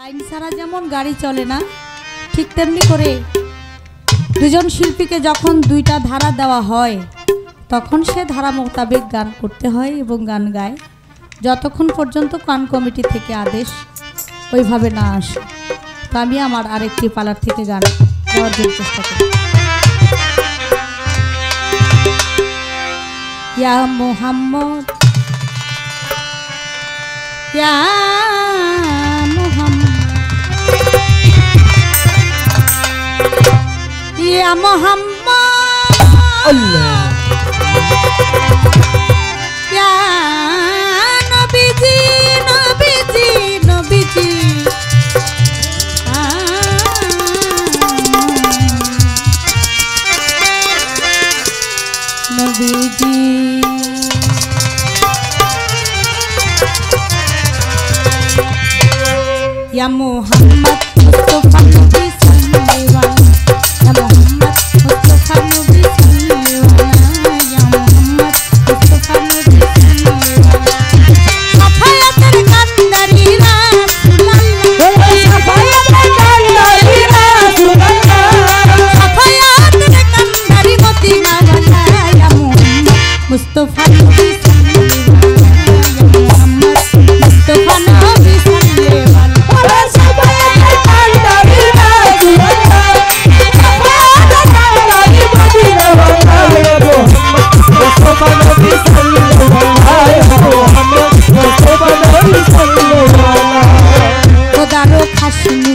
Line ছাড়া যেমন গাড়ি চলে না, ঠিক তেমনি করে দুজন শিল্পীকে যখন দুইটা ধারা দেওয়া হয় তখন সে ধারা মোতাবেক গান করতে হয় এবং গান গায়, যতক্ষণ পর্যন্ত গান কমিটি থেকে আদেশ ওইভাবে না আসে। তো আমি আমার আরেকটি পালার থেকে গান গাওয়ার চেষ্টা করি। ইয়া মুহাম্মদ ইয়া ইয়া মুহাম্মদ আল্লাহ ইয়া নবীজি নবীজি নবীজি নবীজি ইয়া মুহাম্মদ মুস্তাফা নবী সাল্লাল্লাহু আলাইহি ইয়া মুহাম্মদ মুস্তাফা নবী সাল্লাল্লাহু আলাইহি ইয়া মুহাম্মদ মুস্তাফা নবী সাল্লাল্লাহু আলাইহি সাফায়াতের কান্দারি রাসূলুল্লাহ সাফায়াতের কান্দারি রাসূলুল্লাহ সাফায়াতের কান্দারি মদিনা ওয়ালা ইয়া মুহাম্মদ মুস্তাফা নবী সাল্লাল্লাহু আলাইহি ইয়া মুহাম্মদ মুস্তাফা নবী সাল্লাল্লাহু খোদারো খাসনি